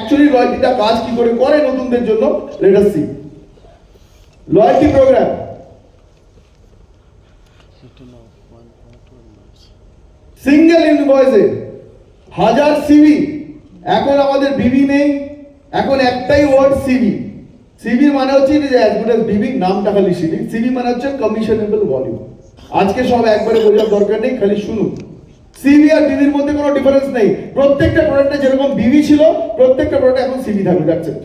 Actually লয়্যালটিটা কাজ কি করে করে নতুনদের জন্য, let us see. Loyalty program, single ইনভয়েসে 1000 সিভি। এখন আমাদের বিবি নেই, এখন একটাই ওয়ার্ড সিভি। সিভি মানে হচ্ছে যে অ্যাজ গুড অ্যাজ বিবি, নামটা খালি সিভি। সিভি মানে হচ্ছে কমিশনেবল ভলিউম। আজকে সব একবারে বোঝার দরকার নেই, খালি শুনুন। সিভি আর বিবির মধ্যে কোনো ডিফারেন্স নেই। প্রত্যেকটা প্রোডাক্টে যেরকম বিবি ছিল, প্রত্যেকটা প্রোডাক্টে এখন সিভি থাকবে, দ্যাটস ইট।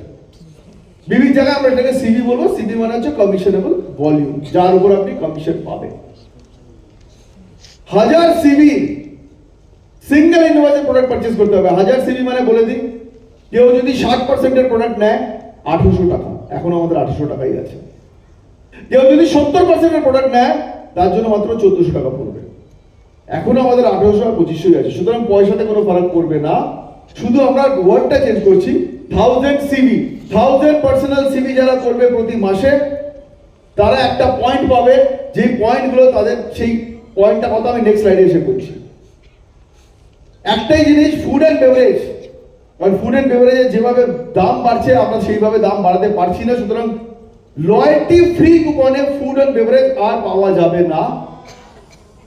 বিবির জায়গায় আমরা এটাকে সিভি বলবো। সিভি মানে হচ্ছে কমিশনেবল ভলিউম, যার উপর আপনি কমিশন পাবেন। 1000 সিভি সিঙ্গেল ইনভয়েসে প্রোডাক্ট পারচেজ করতে হবে। 1000 সিভি মানে বলে দিই, কেউ যদি 60% এর প্রোডাক্ট নেয় 800 টাকা, এখন আমাদের 800 টাকাই আছে। কেউ যদি 70% এর প্রোডাক্ট নেয় তার জন্য মাত্র 1400 টাকা পড়বে। এখন আমাদের 1800 আর 2500 আছে। সুতরাং পয়সাতে কোনো ফারাক পড়বে না, শুধু আমরা ওয়ার্ডটা চেঞ্জ করছি। 1000 সিভি, 1000 পার্সোনাল সিভি যারা করবে প্রতি মাসে, তারা একটা পয়েন্ট পাবে, যে পয়েন্টগুলো তাদের, সেই পয়েন্টটা কথা আমি নেক্সট স্লাইডে এসে বলছি। একটাই জিনিস, ফুড অ্যান্ড বেভারেজ। কারণ ফুড অ্যান্ড বেভারেজের যেভাবে দাম বাড়ছে আমরা সেইভাবে দাম বাড়াতে পারছি না। সুতরাং লয়্যালটি ফ্রি কুপনে ফুড অ্যান্ড বেভারেজ আর পাওয়া যাবে না।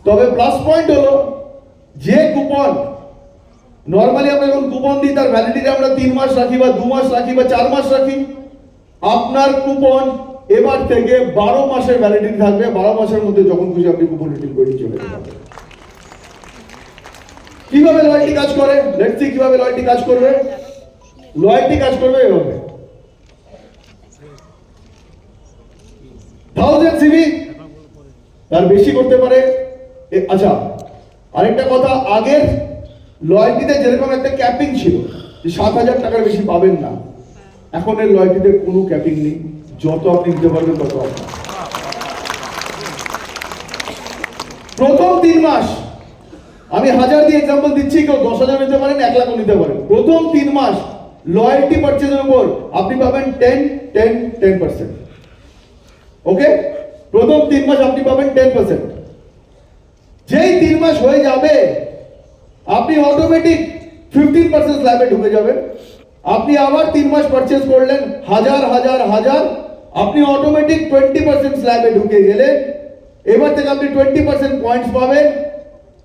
তবে প্লাস পয়েন্ট হলো, যে কুপন নর্মালি আমরা যখন কুপন দিই তার ভ্যালিডিটি আমরা 3 মাস রাখি বা 2 মাস রাখি বা 4 মাস রাখি, আপনার কুপন এবার থেকে 12 মাসের ভ্যালিডিটি থাকবে। 12 মাসের মধ্যে যখন খুশি আপনি কুপন রিডিম করে চলে যেতে পারবেন। কিভাবে লয়্যালটি কাজ করে, লেটস সি কিভাবে লয়্যালটি কাজ করবে। লয়্যালটি কাজ করবে এভাবে, 1000 সিভি, তার বেশি করতে পারে। আচ্ছা, আরেকটা কথা, আগের লয়্যালটিতে যেরকম একটা ক্যাপিং ছিল যে 7000 টাকার বেশি পাবেন না, এখন এর লয়্যালটিতে কোনো ক্যাপিং নেই। যত আপনি দিতে পারবেন তত আপনার। প্রথম 3 মাস, আমি 1000 দিয়ে এক্সাম্পল দিচ্ছি, কেউ 10,000 নিতে পারেন, 1 লাখও নিতে পারেন। প্রথম 3 মাস লয়্যালটি পারচেজের উপর আপনি পাবেন 10%। ওকে, প্রথম 3 মাস আপনি পাবেন 10%। যেই 3 মাস হয়ে যাবে আপনি অটোমেটিক 15% স্ল্যাবে ঢুকে যাবেন। আপনি আবার 3 মাস পারচেজ করলেন, 1000, আপনি অটোমেটিক 20% স্ল্যাবে ঢুকে গেলেন। এবার থেকে আপনি 20% পয়েন্টস পাবেন।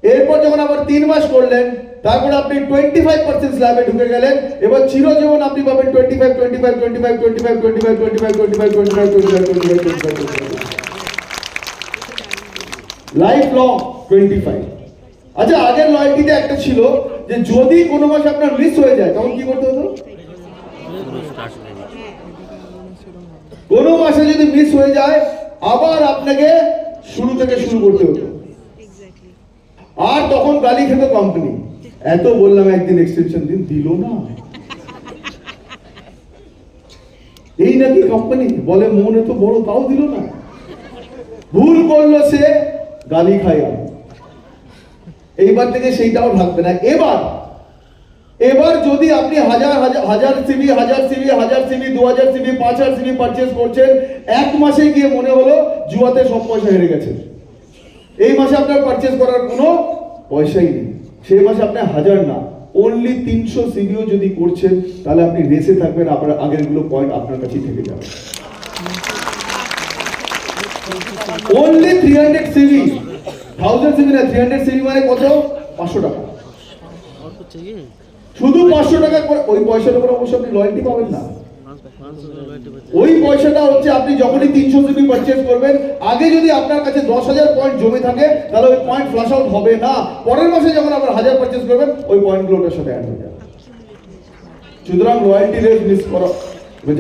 এরপর যখন আবার 3 মাস করলেন, তারপর আপনি 25% স্ল্যাবে ঢুকে গেলেন। এবার চিরজীবন আপনি পাবেন 25 লাইফ লং 25। আচ্ছা, আগের লয়্যালটিতে একটা ছিল যে যদি কোনো মাস আপনার মিস হয়ে যায় তখন কি করতে হতো? কোনো মাসে যদি মিস হয়ে যায় আবার আপনাকে শুরু থেকে শুরু করতে হতো, আর তখন গালি খেত কোম্পানি। এত বললাম একদিন এক্সটেনশন দিন, দিল না। এই নাকি কোম্পানি, বলে মন এত বড়, তাও দিল না। ভুল করলো সে, গালি খায়। এইবার থেকে সেইটাও থাকবে না। এবার যদি আপনি 1000 সিভি, 2000 সিভি, 5000 সিভি পারচেজ করছেন, 1 মাসে গিয়ে মনে হলো জুয়াতে সব পয়সা হেরে গেছে, এই মাসে আপনার পারচেজ করার কোনো পয়সাই নেই, সেই মাসে আপনি 1000 না, অনলি 300 সিভিও যদি করছেন, তাহলে আপনি রেসে থাকবেন, আপনার আগের গুলো পয়েন্ট আপনার কাছেই থেকে যাবে। অনলি 300 সিভি, 1000 সিভি না, 300 সিভি মানে কত? 500 টাকা। শুধু 500 টাকা করে, ওই পয়সার উপর অবশ্য আপনি লয়্যালটি পাবেন না। ওই পয়সাটা হচ্ছে আপনি যখনই 300 সিভি পারচেজ করবেন, আগে যদি আপনার কাছে 10,000 পয়েন্ট জমে থাকে তাহলে ওই পয়েন্ট ফ্লাশ আউট হবে না। পরের মাসে যখন আবার 1000 পারচেজ করবেন, ওই পয়েন্টগুলো ওটার সাথে অ্যাড হয়ে যাবে। সুতরাং লয়্যালটি রেস মিস করা,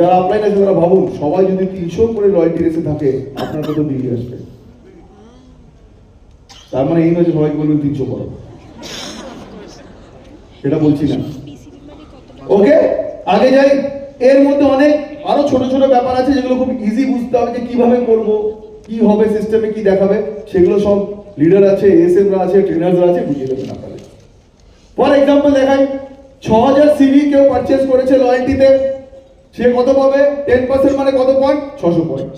যারা অফলাইন আছে তারা ভাবুন, সবাই যদি 300 করে লয়্যালটি রেসে থাকে, আপনার কত দিল্লি আসবে? তার মানে এই নয় যে সবাই বলবেন 300 করো, সেটা বলছি না। ওকে, আগে যাই। এর মধ্যে অনেক আরো ছোট ছোট ব্যাপার আছে যেগুলো খুব ইজি বুঝতে হবে, যে কিভাবে করব, কি হবে, সিস্টেমে কি দেখাবে, সেগুলো সব লিডার আছে, এসএমরা আছে, ট্রেনাররা আছে, বুঝিয়ে দেবেন আপনাদের। ফর এক্সাম্পল দেখাই, 6000 সিভি কেউ পারচেজ করেছে লয়্যালটিতে, সে কত পাবে? 10% মানে কত পয়েন্ট? 600 পয়েন্ট।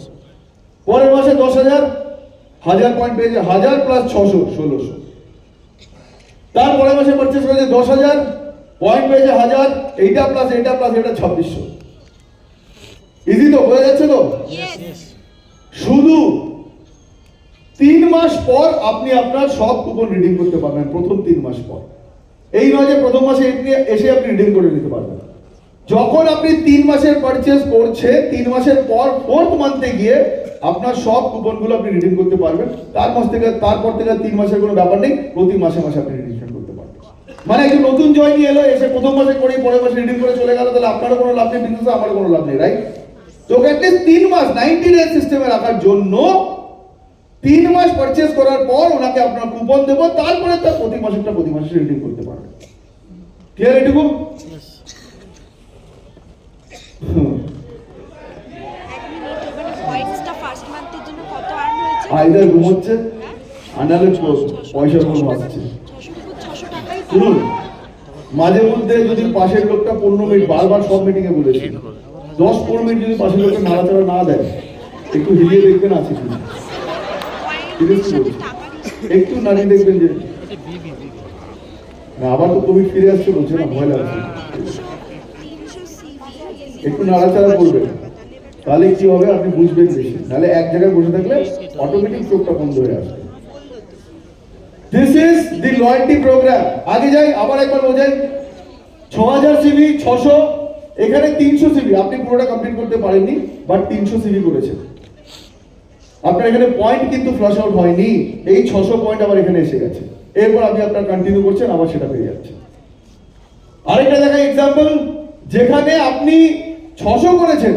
পরের মাসে 10,000, 1000 পয়েন্ট পেয়েছে, 1000 প্লাস 600, 1600। তারপরের মাসে পারচেজ করেছে 10,000, পয়েন্ট পেয়েছে 1000, এইটা প্লাস এটা 2600। ইজি তো, বোঝা যাচ্ছে তো? শুধু 3 মাস পর আপনি আপনার সব কুপন রিডিম করতে পারবেন, প্রথম 3 মাস পর। এই নয় যে প্রথম মাসে এসে আপনি রিডিম করে নিতে পারবেন। যখন আপনি 3 মাসের পারচেজ করছে, 3 মাসের পর 4th মান্থে গিয়ে আপনার সব কুপনগুলো আপনি রিডিম করতে পারবেন। তারপর থেকে 3 মাসের কোনো ব্যাপার নেই, প্রতি মাসে মাসে আপনি রিডিম করতে পারবেন। মানে একজন নতুন জয়েনি এলো, এসে প্রথম মাসে করে পরের মাসে রিডিম করে চলে গেল, তাহলে আপনারও কোনো লাভ নেই, বিজনেসে আমারও কোনো লাভ নেই, রাইট? তো অ্যাটলিস্ট 3 মাস 90 ডে সিস্টেমে রাখার জন্য 3 মাস পারচেজ করার পর ওনাকে আপনার কুপন দেবো, তারপরে তার প্রতি মাসে রিডিম করতে পারবেন। ক্লিয়ার এটুকু? আইদার ঘুমোচ্ছে, আন্ডারে পয়সা কোনো আসছে। শুনুন, মাঝে মধ্যে যদি পাশের লোকটা 15 মিনিট বারবার সব মিটিংয়ে বলেছে, 10-15 মিনিট যদি পাশের লোকটা নাড়াচাড়া না দেয়, একটু হিলিয়ে দেখবেন আছে কি একটু নাড়িয়ে দেখবেন যে আবার তো কোভিড ফিরে আসছে বলছে না, ভয় লাগছে। একটু নাড়াচাড়া করবেন, তাহলে কি হবে আপনি বুঝবেন বেশি। নাহলে এক জায়গায় বসে থাকলে অটোমেটিক চোখটা বন্ধ হয়ে আসবে। This is the loyalty program. আগে যাই, আবার একবার বোঝাই। 6000 সিভি, 600, এখানে 300 সিভি। আপনি পুরোটা কমপ্লিট করতে পারেননি, বাট 300 সিভি করেছেন। আপনার এখানে পয়েন্ট কিন্তু ফ্লাশ আউট হয়নি, এই 600 পয়েন্ট আবার এখানে এসে গেছে। এরপর আপনি আপনার কন্টিনিউ করছেন, আবার সেটা পেয়ে যাচ্ছে। আরেকটা দেখাই এক্সাম্পল, যেখানে আপনি 600 করেছেন,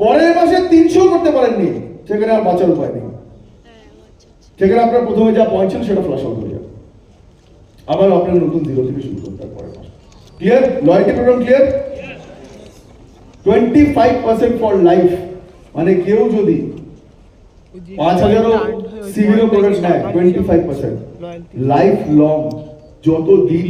পরের মাসে 300 করতে পারেননি, সেখানে আর বাঁচার উপায় নেই। সেখানে আপনার প্রথমে যা পয়েন্ট ছিল সেটা ফ্লাশ আউট হয়ে যাবে। আবার আপনার নতুন 0 থেকে শুরু করতে হবে পরের মাসে। Clear? Loyalty program clear? 25% for life. মানে কেউ যদি 5000 সিভিল প্রোডাক্ট নেয়, 25% লাইফ লং, যত দিন